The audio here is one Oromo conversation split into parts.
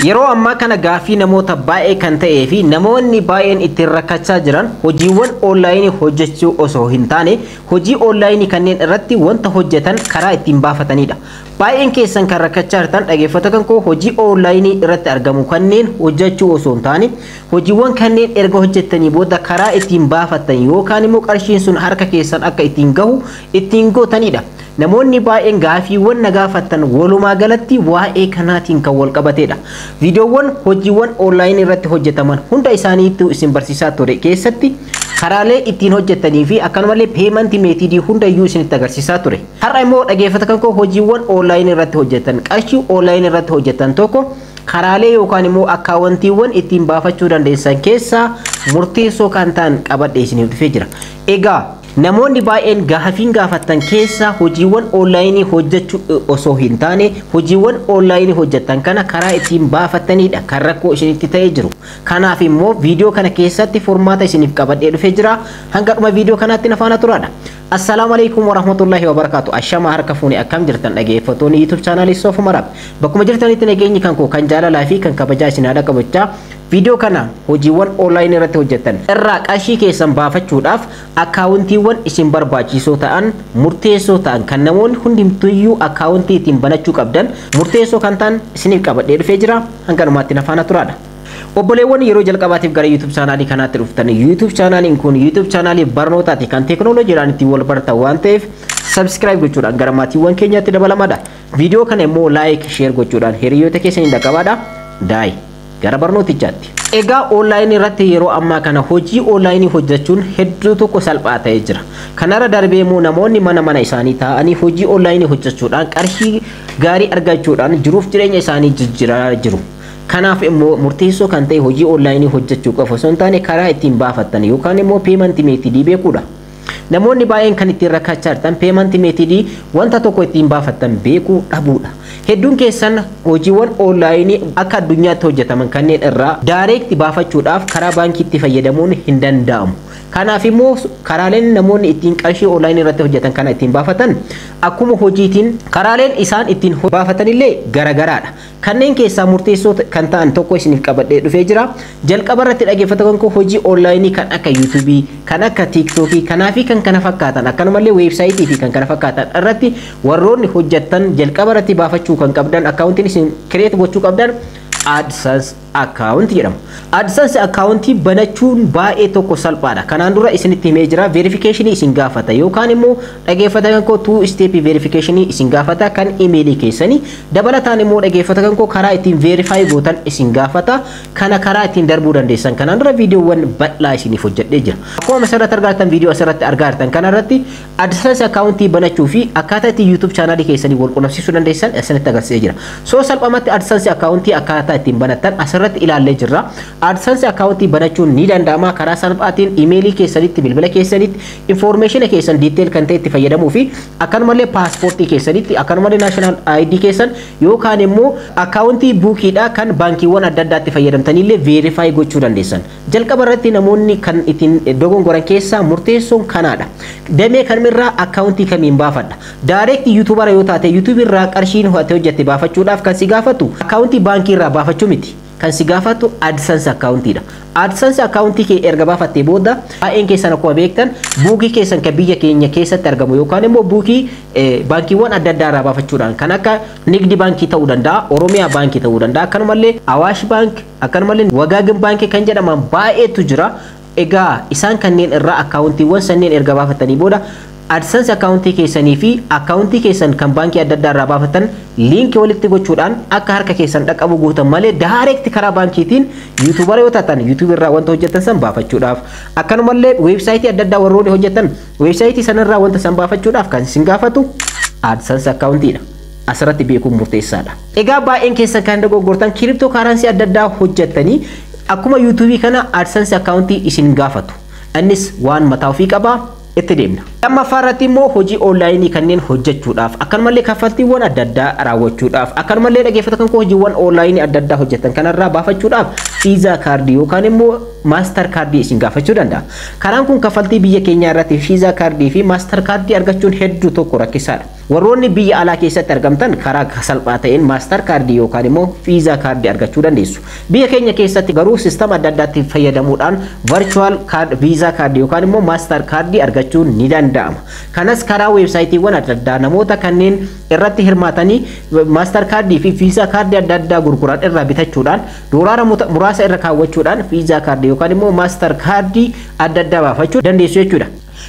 Yeroo ammaa kana gaafii namoota baay'ee kan ta'ee fi namoonni baay'een ittiin rakkachaa jiran hojiiwwan onlaayinii hojjechuu osoo hin taane hojii onlaayinii kanneen irratti wanta hojjetan karaa ittiin baafatanidha. Baay'een keessan kan rakkachaa jirtan dhaggeeffattoota koo hojii onlaayinii irratti argamu kanneen hojjechuu osoo hin taane hojiiwwan kanneen erga hojjettanii booda karaa ittiin baafatan yookaan immoo qarshiin sun harka keessan akka ittiin gahu ittiin gootanidha. Namoonni baay'een gaafiiwwan nagaafattan walumaa galatti waa'ee kanaatiin kan wal qabatedha. Viidiyoowwan hojiiwwan onlaayinii irratti hojjetaman hunda isaaniitu isin barsiisaa ture keessatti karaalee ittiin hojjettanii fi akkanumallee peemantii meetidii hundayyuu isinitti agarsiisaa ture. Har'a immoo dhaggeeffattoota koo hojiiwwan onlaayinii irratti hojjetan qarshii onlaayinii irratti hojjetan tokko karaalee yookaan immoo akkaawwantiiwwan ittiin baafachuu dandeessan keessaa murteessoo kan ta'an qabadhee isiniif dhufee jira. Egaa namoonni baay'een gaafiin gaafattan keessa hojiiwwan onlaayinii hojjechuu osoo hin taane hojiiwwan onlaayinii hojjettan kana karaa ittiin baafattanidha kan rakkoo isinitti ta'ee jiru. Kanaaf immoo viidiyoo kana keessatti furmaata isiniif qabadhee dhufee jira. Hanga dhuma viidiyoo kanaatti na faana turaa. Assalamu alaikum warahmatullahi wabarakatuh. Ashama harka fuuni akkam jirtan dhaggeeffattoonni YouTube channel Sofu Marab. Bakkuma jirtanitti nageenyi kan koo kan jaalalaa fi kan kabajaa isin haadha qabachaa video kana hojiiwwan onlaayinii irratti hojjetan irraa qarshii keessan baafachuudhaaf akkaawuntiiwwan isin barbaachisoo ta'an murteessoo ta'an kan namoonni hundumtuyyuu akkaawuntii ittiin banachuu qabdan murteessoo kan ta'an isiniif qabadhee dhufee jira. Hanga dhumaatti na faana turaa. Obboleewwan yeroo jalqabaatiif gara YouTube channel kanaatti dhuftan YouTube channel kun YouTube channel barnootaati kan teknooloojiidhaan ittiin wal baratan waan ta'eef subscribe gochuudhaan gara maatiiwwan keenyaatti dabalamaadha. Video kana immoo like share gochuudhaan hiriyoota keessanii dhaqabaadha. Daai gara barnootichaatti. Egaa onlaayinii irratti yeroo ammaa kana hojii onlaayinii hojjechuun hedduu tokko salphaa ta'ee jira. Kanarra darbee immoo namoonni mana isaanii taa'anii hojii onlaayinii hojjechuudhaan qarshii gaarii argachuudhaan jiruuf jireenya isaanii jijjiiraa jiru. Kanaaf immoo murteessoo kan ta'e hojii onlaayinii hojjechuu qofa osoo hin taane karaa ittiin baafattan yookaan immoo peemantii meetidii beekuudha. Namoonni baay'een kan ittiin rakkachaa jirtan peemantii meetidii wanta tokko ittiin baafattan beekuu dhabuudha. Hedduun keessan hojiiwwan onlaayinii akka addunyaatti hojjetaman kanneen irraa daayireekti baafachuudhaaf karaa baankiitti fayyadamuun hin danda'amu. Kanaaf immoo karaaleen namoonni ittiin qarshii onlaayinii irratti hojjetan kana ittiin baafatan akkuma hojiitiin karaaleen isaan ittiin baafatanillee garagaraadha. Kanneen keessaa murteessoo kan ta'an tokko isiniif qabadhee dhufee jira. Jalqaba irratti dhaggeeffattoota koo hojii onlaayinii kan akka YouTube, kan akka TikTok, kanaa fi kan kana fakkaatan akkanumallee weebsaayitii fi kan kana fakkaatan irratti warroonni hojjettan jalqaba irratti baafachuu kan qabdan akkaawuntiin isin kireet gochuu qabdan AdSense account jedhama. AdSense account banachuun baay'ee tokko salphaadha. Kanaan dura isinitti himee jira verification isin gaafata yookaan immoo dhaggeeffattoota koo two step verification isin gaafata kan emailii keessanii dabalataan immoo dhaggeeffattoota koo karaa ittiin verify gootan isin gaafata kana karaa ittiin darbuu dandeessan. Kanaan dura viidiyoowwan bal'aa isiniif hojjedhee jira. Akkuma asirratti argattan viidiyoo asirratti argattan kanarratti AdSense account banachuu fi akkaataa itti YouTube channel keessanii wal qunnamsiisuu dandeessan isinitti agarsiisee jira. So salphumatti AdSense account akkaataa ittiin banattan asirratti ilaallee jirra. AdSense account banachuun ni danda'ama karaa salphaatiin emailii keessanitti bilbila keessanitti information keessan detail kan ta'e itti fayyadamuu fi akkanumallee paaspoortii keessanitti akkanumallee national ID keessan yookaan immoo account buukiidha kan baankiiwwan adda addaatti fayyadamtanillee verify gochuu dandeessan. Jalqaba irratti namoonni kan ittiin dogongoran keessaa murteessoon kanaadha. Damee kamiirraa account kamiin baafadha. Direct YouTuber yoo taate YouTube irraa qarshiin ho'ate hojjette baafachuudhaaf kan si gaafatu account baankii irraa baafachuu miti. Kan si gaafatu AdSense account dha. AdSense account kee erga baafattee booda baay'een keessan akkuma beektan buukii keessan kan biyya keenya keessatti argamu yookaan immoo buukii baankiiwwan adda addaa irraa baafachuudhaan kan akka Nigdi baankii ta'uu danda'a, Oromiyaa baankii ta'uu danda'a, akkanumallee Awaash baank, akkanumallee Wagaagin baankii kan jedhaman baay'eetu jira. Egaa isaan kanneen irraa akkaawuntiiwwan sanneen erga baafattanii booda AdSense account keessanii fi account keessan kan baankii adda addaa irraa baafatan link walitti gochuudhaan akka harka keessan dhaqqabu gootan malee direct karaa baankiitiin YouTuber yoo taatan YouTube irraa wanta hojjetan san baafachuudhaaf akkanumallee weebsaayitii adda addaa warroonni hojjetan weebsaayitii sanarraa wanta san baafachuudhaaf kan isin gaafatu AdSense account dha. Asirratti beekuun murteessaadha. Egaa baay'een keessan kan dogoggortan cryptocurrency adda addaa hojjettanii akkuma YouTube kana AdSense account isin gaafatu. Innis waan mataa ofii qaba itti deemna. Lammaffaa immoo hojii onlaayinii kanneen hojjechuudhaaf akkanumallee kaffaltiiwwan adda addaa raawwachuudhaaf akkanumallee dhaggeeffattoota kan hojiiwwan onlaayinii adda addaa hojjetan kanarraa baafachuudhaaf fiizaa kaardii yookaan immoo maaster kaardii isin gaafachuu danda'a. Karaan kun kaffaltii biyya keenyaa irratti fiizaa kaardii fi maaster kaardii argachuun hedduu tokko rakkisaadha. Warroonni biyya alaa keessatti argamtan karaa salphaa ta'een maaster kaardii yookaan immoo fiizaa kaardii argachuu dandeessu. Biyya keenya keessatti garuu siistama adda addaatti fayyadamuudhaan virtual card viizaa kaardii yookaan immoo maaster kaardii argachuun ni danda'ama. Kanas karaa weebsaayitiiwwan adda addaa namoota kanneen irratti hirmaatanii maaster kaardii fi fiizaa kaardii adda addaa gurguran irraa bitachuudhaan doolaara muraasa irra kaawwachuudhaan fiizaa kaardii yookaan immoo maaster kaardii adda addaa baafachuu dandeessu jechuudha.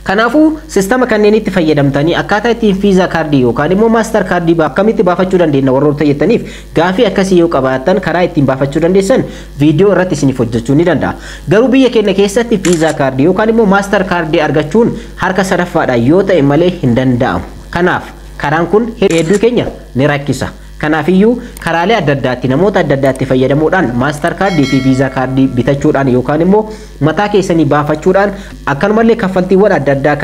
Kanaafuu siistama kanneenitti fayyadamtanii akkaataa ittiin fiizaa kaardii yookaan immoo maaster kaardii akkamitti baafachuu dandeenya warroota jettaniif gaafii akkasii yoo qabaattan karaa ittiin baafachuu dandeessan viidiyoo irratti isiniif hojjechuu ni danda'a. Garuu biyya keenya keessatti fiizaa kaardii yookaan immoo maaster kaardii argachuun harka sadaffaadhaan yoo ta'e malee hin danda'amu. Kanaaf karaan kun hedduu keenya ni rakkisa. Kanaafiyyuu karaalee adda addaatti namoota adda addaatti fayyadamuudhaan maaster kaardii fi viizaa kaardii bitachuudhaan yookaan immoo mataa keessanii baafachuudhaan akkanumallee kaffaltiiwwan adda addaa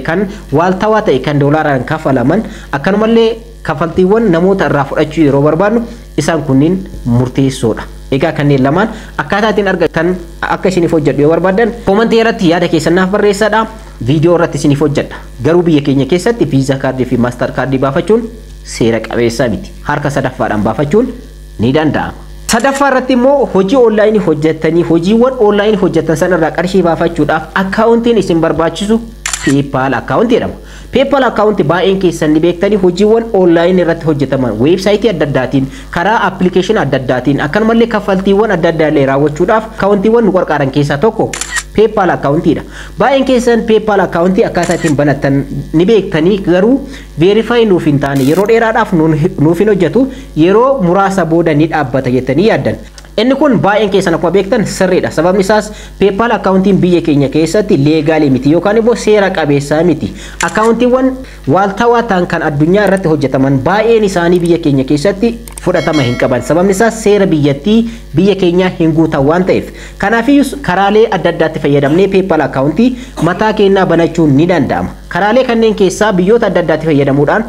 kan waaltawaa ta'e kan doolaaraan kaffalaman akkanumallee kaffaltiiwwan namoota irraa fudhachuu yeroo barbaadnu isaan kunniin murteessoodha. Egaa kanneen lamaan akkaataa ittiin argatan akka isiniif hojjedhu yoo barbaadan koomantii irratti yaada keessan naaf barreessaa. Viidiyoo irratti isiniif hojjedha. Garuu biyya keenya keessatti viizaa kaardii fi maaster kaardii baafachuun seera qabeessa miti. Harka sadaffaadhaan baafachuun ni danda'ama. Sadaffaa irratti immoo hojii onlaayinii hojjettanii hojiiwwan onlaayinii hojjettan sanarraa qarshii baafachuudhaaf akkaawuntiin isin barbaachisu PayPal akkaawuntii jedhama. PayPal akkaawuntii baay'een keessan ni beektanii hojiiwwan onlaayinii irratti hojjetaman weebsaayitii adda addaatiin karaa appilikeeshinii adda addaatiin akkanumallee kaffaltiiwwan adda addaa illee raawwachuudhaaf akkaawuntiiwwan nu qarqaaran keessaa tokko PayPal akkaawuntiidha. Baay'een keessan PayPal akkaawuntii akkaataa ittiin banattan ni beektanii garuu verify nuuf hin taane yeroo dheeraadhaaf nuuf hin hojjetu yeroo muraasa booda ni dhaabbata jettanii yaaddan. Inni kun baay'een keessan akkuma beektan sirriidha. Sababni isaas PayPal akkaawuntiin biyya keenya keessatti leegaalii miti yookaan immoo seera qabeessaa miti. Akkaawuntiiwwan waaltawaa ta'an kan addunyaa irratti hojjetaman baay'een isaanii biyya keenya keessatti fudhatama hin qaban. Sababni isaas seera biyyattii biyya keenyaa hin guutan waan ta'eef. Kanaafiyyuu karaalee adda addaatti fayyadamnee PayPal akkaawuntii mataa keenyaa banachuun ni danda'ama. Karaalee kanneen keessaa biyyoota adda addaatti fayyadamuudhaan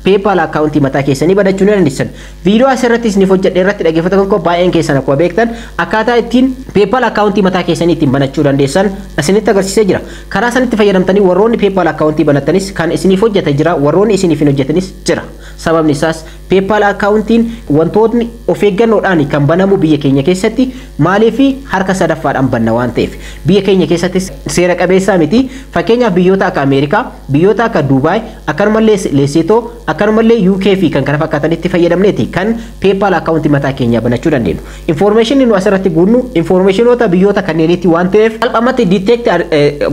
PayPal akkaawuntii mataa keessanii banachuu ni dandeessan. Viidiyoo asirratti isiniif hojjedhe irratti dhaggeeffattoota koo baay'een keessan akkuma beektan akkaataa ittiin PayPal akkaawuntii mataa keessanii ittiin banachuu dandeessan isinitti agarsiisee jira. Karaa sanitti fayyadamtanii warroonni PayPal akkaawuntii banattanis kan isiniif hojjete jira, warroonni isiniif hin hojjetanis jira. Sababni isaas PayPal akkaawuntiin wantootni of eeggannoodhaan kan banamu biyya keenya keessatti maaliif harka sadaffaadhaan banna waan ta'eef. Biyya keenya keessatti seera qabeessaa miti. Fakkeenyaaf biyyoota akka Ameerikaa, biyyoota akka Duubaay, akkanumallee Leesotoo, akkanumallee UK fi kan kana fakkaatanitti fayyadamneeti kan PayPal akkaawuntii mataa keenya banachuu dandeenyu. Information nu asirratti guunnu informationoota biyyoota kanneenitti waan ta'eef salphumatti detect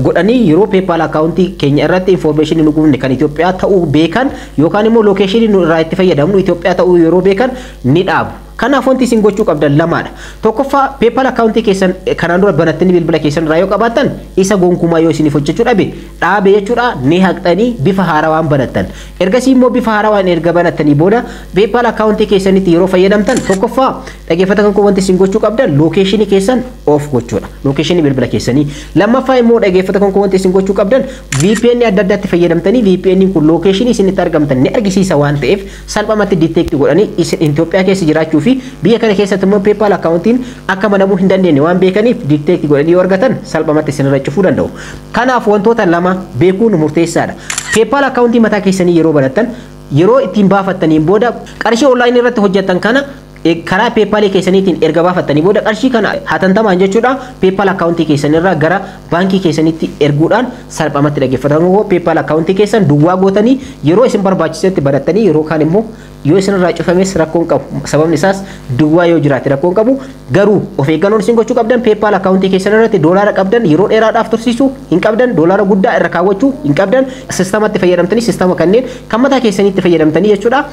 godhanii yeroo PayPal akkaawuntii keenya irratti information nu guunne kan Itoophiyaa ta'uu beekan yookaan immoo location nu irraa itti fayyadamnu Itoophiyaa ta'uu yeroo beekan ni dhaabu. Kanaaf wanti isin gochuu qabdan lamaadha. Tokkoffaa PayPal akkaawuntii keessan kanaan dura banattanii bilbila keessan irraa yoo qabaattan isa gonkumaa yoo isiniif hojjechuu dhaabe jechuudha ni haqxanii bifa haarawaan banattan. Ergasii immoo bifa haarawaan erga banattanii booda PayPal akkaawuntii keessanitti yeroo fayyadamtan tokkoffaa dhaggeeffattoota kan wanti isin gochuu qabdan location keessan off gochuudha. Location bilbila keessanii. Lammaffaa immoo dhaggeeffattoota kan wanti isin gochuu qabdan VPN adda addaatti fayyadamtanii VPN kun location isinitti argamtan ni argisiisa waan ta'eef salphumatti detect godhanii isin Itoophiyaa keessa jiraachuu biyya kana keessatti immoo PayPal akkaawuntiin akka banamuu hin dandeenye waan beekaniif detect godhanii yoo argatan salphumatti isinirra cufuu danda'u. Kanaaf wantoota lama beekuun murteessaadha. PayPal akkaawuntii mataa keessanii yeroo banattan yeroo ittiin baafattaniin booda qarshii onlaayinii irratti hojjettan kana karaa PayPal keessaniitiin erga baafattanii booda qarshii kana hatantamaan jechuudha PayPal akkaawuntii keessanirraa gara baankii keessanitti erguudhaan salphumatti dhaggeeffatamu PayPal akkaawuntii keessan duwwaa gootanii yeroo isin barbaachisetti banattanii yeroo kaan immoo yoo isinirraa cufames rakkoon qabu. Sababni isaas duwwaa yoo jiraate rakkoon qabu. Garuu of eeggannoon isin gochuu qabdan PayPal akkaawuntii keessan irratti doolaara qabdan yeroo dheeraadhaaf tursiisuu hin qabdan, doolaara guddaa irra kaawwachuu hin qabdan. Sistamatti fayyadamtanii sistama kanneen kan mataa keessanitti fayyadamtanii jechuudha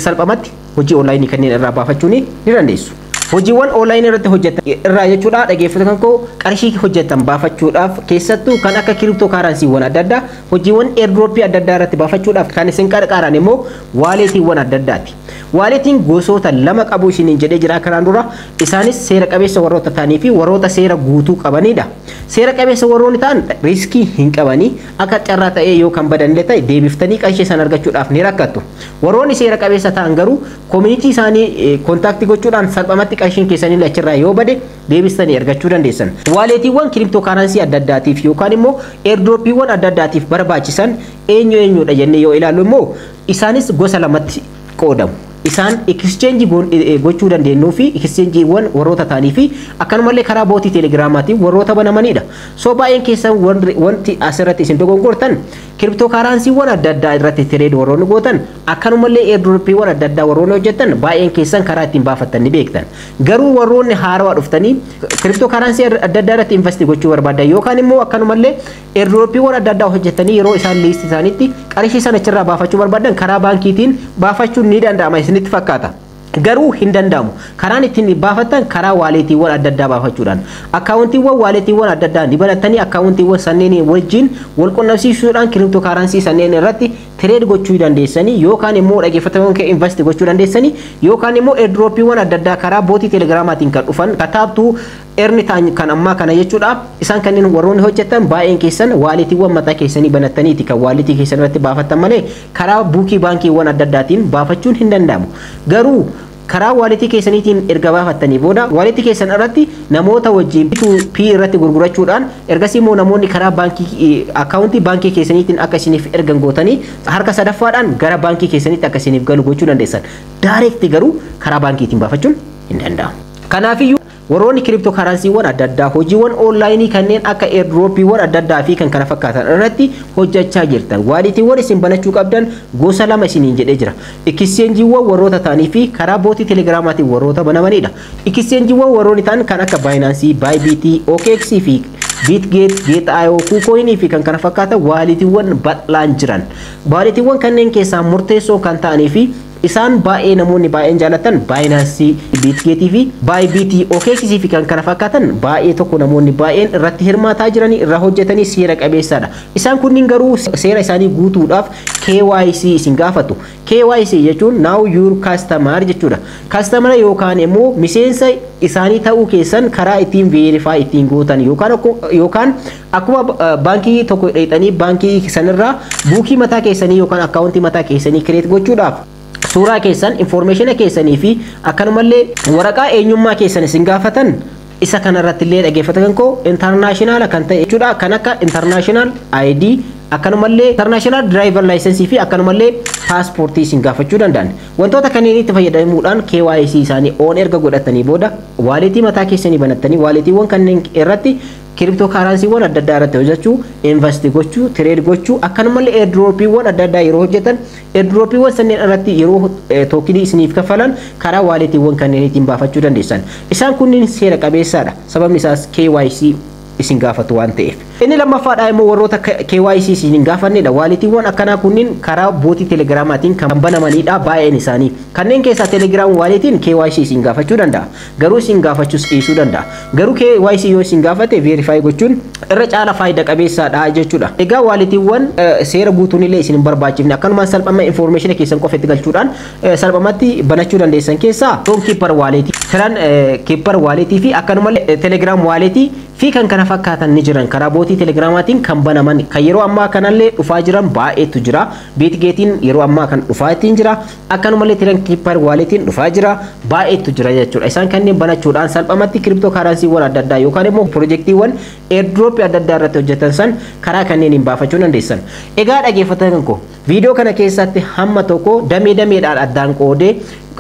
salphumatti hojii onlaayinii kanneen irraa baafachuu ni dandeessu. hojiiwwan online irratti hojjetan irraa jechuudha dhaggeeffatan koo qarshii hojjetan baafachuudhaaf keessattuu kan akka cryptocurrency-wwan adda addaa hojiiwwan airdrop adda addaa irratti baafachuudhaaf kan isin qarqaaran immoo wallet-wwan adda addaati. Walletiin gosoota lama qabu isiniin jedhee jira kanaan dura isaanis seera qabeessa warroota ta'anii fi warroota seera guutuu qabanidha. Seera qabeessa warroonni ta'an riskii hin qabanii akka carraa ta'ee yoo kan badanillee ta'e deebiftanii qarshii san argachuudhaaf ni rakkattu. Warroonni seera qabeessa ta'an garuu community isaanii kontaaktii gochuudhaan salphamatti qarshiin keessanii achirraa yoo bade deebistanii argachuu dandeessan. Walleetiiwwan cryptocurrency adda addaatiif yookaan immoo airdroppiiwwan adda addaatiif barbaachisan eenyudha jennee yoo ilaallu immoo isaanis gosa lamatti qoodamu. Isaan exchange gochuu dandeenyu fi exchangeewwan warroota ta'anii fi akkanumallee karaa bootii telegiraamaatiin warroota banamanidha. So baay'een keessan wanti asirratti isin dogongortan cryptocurrency-wwan adda addaa irratti trade warroonni gootan akkanumallee airdroppiiwwan adda addaa warroonni hojjetan baay'een keessan karaa ittiin baafattan ni beektan. Garuu warroonni haarawaa dhuftanii cryptocurrency adda addaa irratti invest gochuu barbaadan yookaan immoo akkanumallee airdroppiiwwan adda addaa hojjetanii yeroo isaan list isaaniitti qarshii sana achirraa baafachuu barbaadan karaa baankiitiin baafachuun ni danda'ama isinitti fakkaata. Garuu hin danda'amu. Karaan ittiin baafatan karaa walleetiiwwan adda addaa baafachuudhaan. Akkaawuntiiwwan walleetiiwwan adda addaa ni banatanii akkaawuntiiwwan sanneen wajjin wal qunnamsiisuudhaan cryptocurrency sanneen irratti trade gochuu dandeessanii yookaan immoo dhaggeeffatamuun kee invest gochuu dandeessanii yookaan immoo airdroppiiwwan adda addaa karaa bootii telegiraamaatiin kan dhufan kataabtuu ernitaan kan ammaa kana jechuudha. Isaan kanneen warroonni hojjetan baay'een keessan walleetiiwwan mataa keessanii banattaniiti kan walleetii keessan irratti baafattan malee karaa buukii baankiiwwan adda addaatiin baafachuun hin danda'amu. Garuu karaa walleetii keessaniitiin erga baafattanii booda walleetii keessan irratti namoota wajjin P2P irratti gurgurachuudhaan ergasii immoo namoonni karaa baankii akkaawuntii baankii keessaniitiin akka isiniif ergan gootanii harka sadaffaadhaan gara baankii keessaniitti akka isiniif galu gochuu dandeessan. Direct garuu karaa baankiitiin baafachuun hin danda'amu. Kanaafiyyuu warroonni cryptocurrency-wwan adda addaa hojiiwwan online kanneen akka airdroppiiwwan adda addaa fi kan kana fakkaatan irratti hojjechaa jirtan walleetiiwwan isin banachuu qabdan gosa lama isiniin jedhee jira. Exchangeewwan warroota ta'anii fi karaa bootii telegiraamaatiin warroota banamanidha. Exchangeewwan warroonni ta'an kan akka Binance, Bybit, OKX fi Bitget, Gate.io, KuCoin fi kan kana fakkaatan walleetiiwwan bal'aan jiran. Walleetiiwwan kanneen keessaa murteessoo kan ta'anii fi isaan baay'ee namoonni baay'een jaalatan Binance, Bitget fi Bybit, OKX fi kan kana fakkaatan baay'ee tokko namoonni baay'een irratti hirmaataa jiranii irra hojjetanii seera qabeessadha. Isaan kunniin garuu seera isaanii guutuudhaaf KYC isin gaafatu. KYC jechuun now your customer jechuudha. Customer yookaan immoo miseensa isaanii ta'uu keessan karaa ittiin verify ittiin gootan yookaan akkuma baankii tokko dheetanii baankii sanirraa buukii mataa keessanii yookaan akkaawuntii mataa keessanii create gochuudhaaf suuraa keessan information keessanii fi akkanumallee waraqaa eenyummaa keessan isin gaafatan isa kanarratti illee dhaggeeffatan koo international kan ta'e jechuudha kan akka international ID akkanumallee international driver license fi akkanumallee passportii isin gaafachuu danda'an. Wantoota kanneen itti fayyadamuudhaan KYC isaanii on erga godhatanii booda walleetii mataa keessanii banattanii walleetiiwwan kanneen irratti cryptocurrency-wwan adda addaa irratti hojjechuu, invest gochuu, trade gochuu, akkanumallee airdroppiiwwan adda addaa yeroo hojjetan airdroppiiwwan sanneen irratti yeroo tookinii isiniif kafalan karaa walleetiiwwan kanneeniitiin baafachuu dandeessan. Isaan kunniin seera qabeessadha. Sababni isaas KYC isin gaafatu waan ta'eef. Inni lammaffaadha immoo warroota KYC isin gaafannedha. Walleetiiwwan akkanaa kunniin karaa bootii telegiraamaatiin kan banamanidha baay'een isaanii. Kanneen keessaa telegiraam walleetiin KYC isin gaafachuu danda'a. Garuu isin gaafachuus dhiisuu danda'a. Garuu KYC yoo isin gaafate verify gochuun irra caala faayidaa qabeessadha jechuudha. Egaa walleetiiwwan seera guutuun illee isin barbaachifne akkanumaan salphama information keessan qofa itti galchuudhaan salphamatti banachuu dandeessan keessaa Keeper walleetii, Keeper walleetii fi akkanumallee Telegram walleetii fi kan kana fakkaatan ni jiran karaa bootii telegiraamaatiin kan banaman kan yeroo ammaa kanallee dhufaa jiran baay'eetu jira. Bitgetiin yeroo ammaa kan dhufaa ittiin jira. Akkanumallee Keeper walleetiin dhufaa jira baay'eetu jira jechuudha. Isaan kanneen banachuudhaan salphamatti cryptocurrency-wwan adda addaa yookaan immoo pirojektiiwwan airdrop adda addaa irratti hojjetan san karaa kanneeniin baafachuu dandeessan. Egaa dhaggeeffatan koo viidiyoo kana keessatti hamma tokko dameedhaan addaan qoodee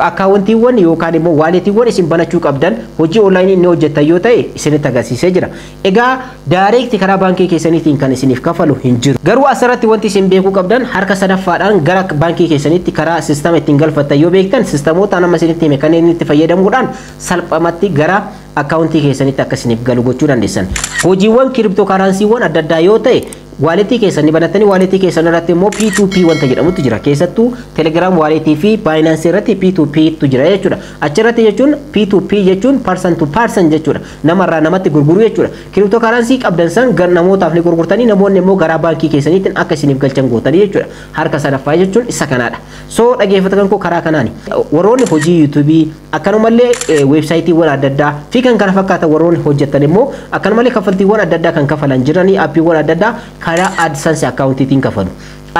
akkaawuntiiwwan yookaan immoo walleetiiwwan isin banachuu qabdan hojii online inni hojjetan yoo ta'e isinitti agarsiisee jira. Egaa direct karaa baankii keessaniitiin kan isiniif kafalu hin jiru. Garuu asirratti wanti isin beekuu qabdan harka sadaffaadhaan gara baankii keessaniitti karaa sistema ittiin galfattan yoo beektan sistemoota nama isinitti hime kanneen itti fayyadamuudhaan salphamatti gara akkaawuntii keessanitti akka isiniif galu gochuu dandeessan. Hojiiwwan cryptocurrency-wwan adda addaa yoo ta'e waaletii keessan ni banatanii waaletii keessan irratti immoo P2P wanta jedhamutu jira. Keessattuu Telegram waaletii fi Binance irratti P2P tu jira jechuudha. Achirratti jechuun P2P jechuun person to person jechuudha. Namarraa namatti gurguru jechuudha. Cryptocurrency qabdan san namootaaf ni gurgurtanii namoonni immoo gara baankii keessaniitiin akka isiniif galchan gootanii jechuudha. Harka sadaffaa jechuun isa kanaadha. So dhaggeeffattoonni koo karaa kanaani. Warroonni hojii YouTube akkanumallee websaayitiiwwan adda addaa fi kan kana fakkaatan warroonni hojjetan immoo akkanumallee kaffaltiiwwan adda addaa kan kafalan jiranii appiiwwan adda addaa karaa AdSense akkaawuntiitiin kafalu.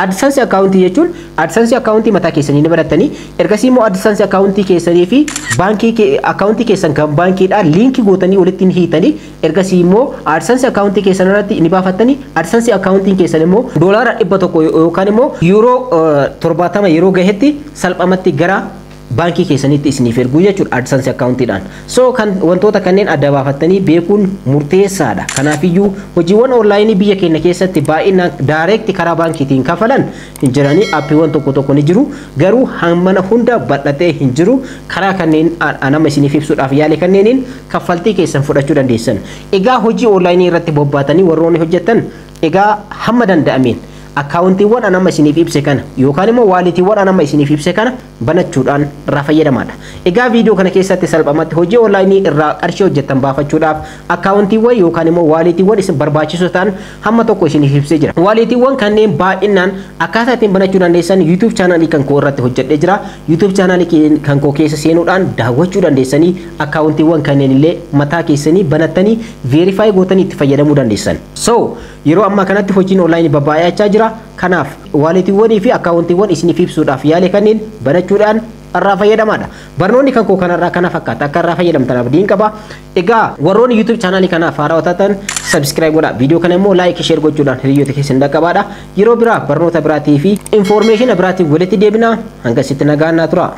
AdSense akkaawuntii jechuun AdSense akkaawuntii mataa keessanii ni barattanii ergasii immoo AdSense akkaawuntii keessanii fi baankii akkaawuntii keessan kan baankiidhaan liinkii gootanii walitti hiitanii ergasii immoo AdSense akkaawuntii keessan irratti ni baafattanii AdSense akkaawuntiin keessan immoo $100 yookaan immoo euro 70 yeroo gahetti salphamatti gara baankii keessanitti isiniif erguu jechuudha AdSense akkaawuntiidhaan. So kan wantoota kanneen adda baafattanii beekuun murteessaadha. Kanaafiyyuu hojiiwwan onlaayinii biyya keenya keessatti baay'inaan direct karaa baankiitiin kafalan hin jiranii appiiwwan tokko ni jiru. Garuu hammana hunda bal'atee hin jiru. Karaa kanneen anama isiniif ibsuudhaaf yaale kanneeniin kaffaltii keessan fudhachuu dandeessan. Egaa hojii onlaayinii irratti bobbaatanii warroonni hojjetan egaa hamma danda'ameen akkaawuntiiwwan anama isiniif ibse kana yookaan immoo waaletiiwwan anama isiniif ibse kana banachuudhaan irraa fayyadamaadha. Egaa viidiyoo kana keessatti salphamatti hojii onlaayinii irraa qarshii hojjettan baafachuudhaaf akkaawuntiiwwan yookaan immoo waaletiiwwan isin barbaachisoo ta'an hamma tokko isiniif ibsee jira. Waaletiiwwan kanneen baay'inaan akkaataa ittiin banachuu dandeessan YouTube chaanalii kan koo irratti hojjedhee jira. YouTube chaanalii kan koo keessa seenuudhaan daawwachuu dandeessanii akkaawuntiiwwan kanneen illee mataa keessanii banattanii verify gootanii itti fayyadamuu dandeessan. So yeroo ammaa kanatti hojiin onlaayinii baay'achaa jira. Kanaaf waaletiiwwanii fi akkaawuntiiwwan isiniif ibsuudhaaf yaale kanneen banachuudhaan irraa fayyadamaadha. Barnoonni kan koo kanarraa kana fakkaata akka irraa fayyadamtan abdiin qaba. Egaa warroonni YouTube chaanalii kanaaf haaraa taatan subscribe godhaa. Viidiyoo kana immoo like share gochuudhaan hiriyoota keessan dhaqqabaadha. Yeroo biraa barnoota biraatii fi information biraatiin walitti deebina. Hanga sitti nagaan naa tura.